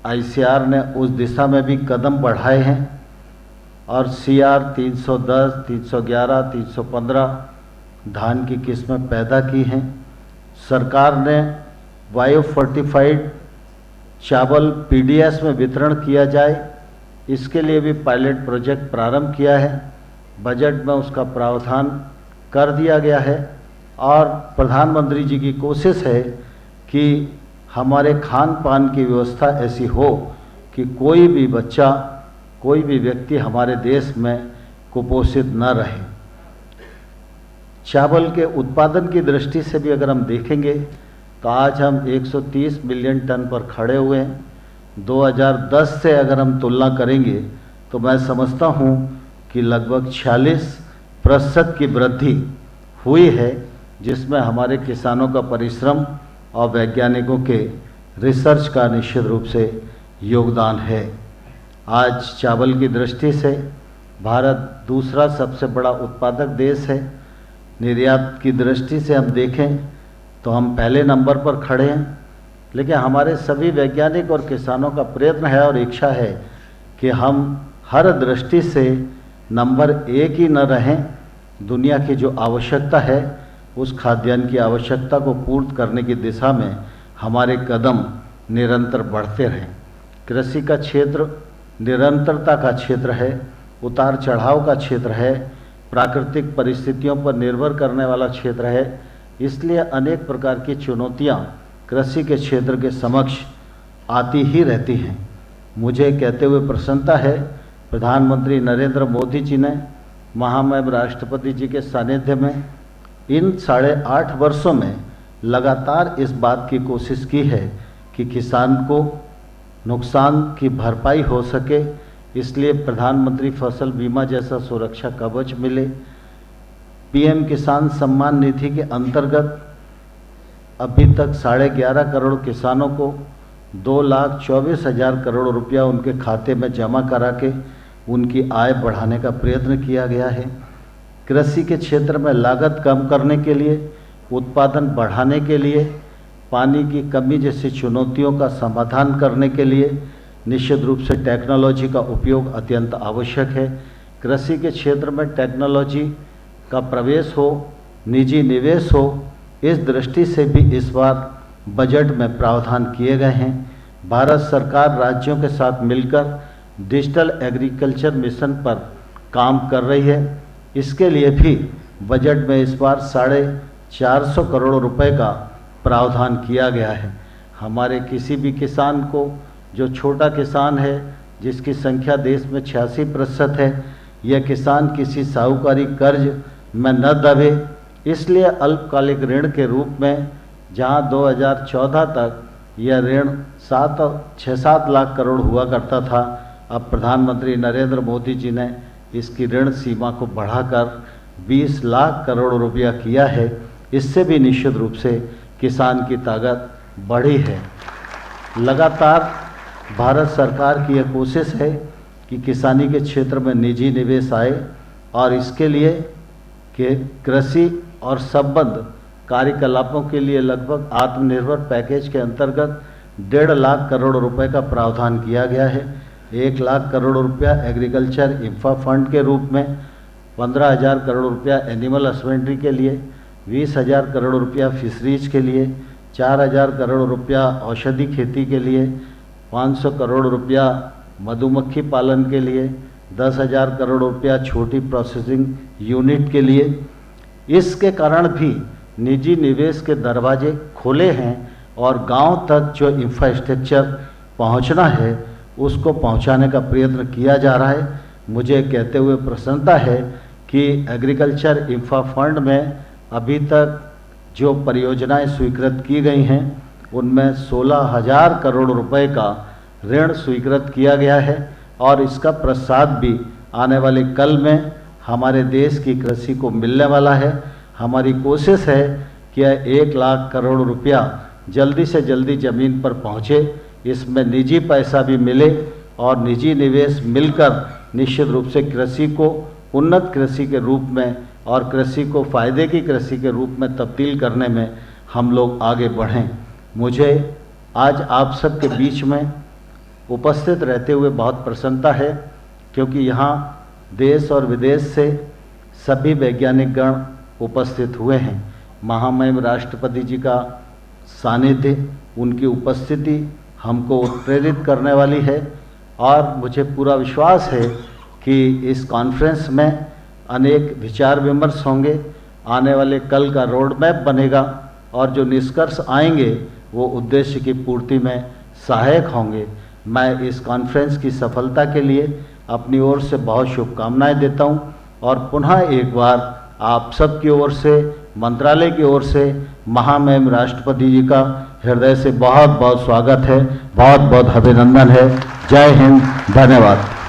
ICR ने उस दिशा में भी कदम बढ़ाए हैं और सीआर 310, 311, 315 धान की किस्में पैदा की हैं। सरकार ने बायो फोर्टिफाइड चावल पीडीएस में वितरण किया जाए, इसके लिए भी पायलट प्रोजेक्ट प्रारंभ किया है। बजट में उसका प्रावधान कर दिया गया है और प्रधानमंत्री जी की कोशिश है कि हमारे खान पान की व्यवस्था ऐसी हो कि कोई भी बच्चा, कोई भी व्यक्ति हमारे देश में कुपोषित न रहे। चावल के उत्पादन की दृष्टि से भी अगर हम देखेंगे तो आज हम 130 मिलियन टन पर खड़े हुए हैं। 2010 से अगर हम तुलना करेंगे तो मैं समझता हूँ कि लगभग 46% की वृद्धि हुई है, जिसमें हमारे किसानों का परिश्रम और वैज्ञानिकों के रिसर्च का निश्चित रूप से योगदान है। आज चावल की दृष्टि से भारत दूसरा सबसे बड़ा उत्पादक देश है। निर्यात की दृष्टि से हम देखें तो हम पहले नंबर पर खड़े हैं, लेकिन हमारे सभी वैज्ञानिक और किसानों का प्रयत्न है और इच्छा है कि हम हर दृष्टि से नंबर 1 ही न रहें। दुनिया की जो आवश्यकता है उस खाद्यान्न की आवश्यकता को पूर्ण करने की दिशा में हमारे कदम निरंतर बढ़ते रहें। कृषि का क्षेत्र निरंतरता का क्षेत्र है, उतार चढ़ाव का क्षेत्र है, प्राकृतिक परिस्थितियों पर निर्भर करने वाला क्षेत्र है। इसलिए अनेक प्रकार की चुनौतियां कृषि के क्षेत्र के समक्ष आती ही रहती हैं। मुझे कहते हुए प्रसन्नता है, प्रधानमंत्री नरेंद्र मोदी जी ने महामहिम राष्ट्रपति जी के सानिध्य में इन 8.5 वर्षों में लगातार इस बात की कोशिश की है कि किसान को नुकसान की भरपाई हो सके। इसलिए प्रधानमंत्री फसल बीमा जैसा सुरक्षा कवच मिले। पीएम किसान सम्मान निधि के अंतर्गत अभी तक 11.5 करोड़ किसानों को 2,24,000 करोड़ रुपया उनके खाते में जमा करा के उनकी आय बढ़ाने का प्रयत्न किया गया है। कृषि के क्षेत्र में लागत कम करने के लिए, उत्पादन बढ़ाने के लिए, पानी की कमी जैसी चुनौतियों का समाधान करने के लिए निश्चित रूप से टेक्नोलॉजी का उपयोग अत्यंत आवश्यक है। कृषि के क्षेत्र में टेक्नोलॉजी का प्रवेश हो, निजी निवेश हो, इस दृष्टि से भी इस बार बजट में प्रावधान किए गए हैं। भारत सरकार राज्यों के साथ मिलकर डिजिटल एग्रीकल्चर मिशन पर काम कर रही है। इसके लिए भी बजट में इस बार 450 करोड़ रुपए का प्रावधान किया गया है। हमारे किसी भी किसान को, जो छोटा किसान है जिसकी संख्या देश में 86% है, यह किसान किसी साहूकारी कर्ज में न दबे, इसलिए अल्पकालिक ऋण के रूप में जहां 2014 तक यह ऋण 6-7 लाख करोड़ हुआ करता था, अब प्रधानमंत्री नरेंद्र मोदी जी ने इसकी ऋण सीमा को बढ़ाकर 20 लाख करोड़ रुपया किया है। इससे भी निश्चित रूप से किसान की ताकत बढ़ी है। लगातार भारत सरकार की यह कोशिश है कि किसानी के क्षेत्र में निजी निवेश आए और इसके लिए कि कृषि और संबद्ध कार्यकलापों के लिए लगभग आत्मनिर्भर पैकेज के अंतर्गत 1.5 लाख करोड़ रुपए का प्रावधान किया गया है। 1 लाख करोड़ रुपया एग्रीकल्चर इंफ्रा फंड के रूप में, 15,000 करोड़ रुपया एनिमल हस्बेंड्री के लिए, 20,000 करोड़ रुपया फिशरीज के लिए, 4,000 करोड़ रुपया औषधि खेती के लिए, 500 करोड़ रुपया मधुमक्खी पालन के लिए, 10,000 करोड़ रुपया छोटी प्रोसेसिंग यूनिट के लिए। इसके कारण भी निजी निवेश के दरवाजे खोले हैं और गांव तक जो इंफ्रास्ट्रक्चर पहुंचना है उसको पहुंचाने का प्रयत्न किया जा रहा है। मुझे कहते हुए प्रसन्नता है कि एग्रीकल्चर इंफ्रा फंड में अभी तक जो परियोजनाएं स्वीकृत की गई हैं उनमें 16,000 करोड़ रुपए का ऋण स्वीकृत किया गया है और इसका प्रसाद भी आने वाले कल में हमारे देश की कृषि को मिलने वाला है। हमारी कोशिश है कि 1 लाख करोड़ रुपया जल्दी से जल्दी ज़मीन पर पहुँचे, इसमें निजी पैसा भी मिले और निजी निवेश मिलकर निश्चित रूप से कृषि को उन्नत कृषि के रूप में और कृषि को फ़ायदे की कृषि के रूप में तब्दील करने में हम लोग आगे बढ़ें। मुझे आज आप सबके बीच में उपस्थित रहते हुए बहुत प्रसन्नता है, क्योंकि यहाँ देश और विदेश से सभी वैज्ञानिक गण उपस्थित हुए हैं। महामहिम राष्ट्रपति जी का सानिध्य, उनकी उपस्थिति हमको उत्प्रेरित करने वाली है और मुझे पूरा विश्वास है कि इस कॉन्फ्रेंस में अनेक विचार विमर्श होंगे, आने वाले कल का रोड मैप बनेगा और जो निष्कर्ष आएंगे वो उद्देश्य की पूर्ति में सहायक होंगे। मैं इस कॉन्फ्रेंस की सफलता के लिए अपनी ओर से बहुत शुभकामनाएं देता हूं और पुनः एक बार आप सब की ओर से, मंत्रालय की ओर से महामहिम राष्ट्रपति जी का हृदय से बहुत बहुत स्वागत है, बहुत बहुत अभिनंदन है। जय हिंद, धन्यवाद।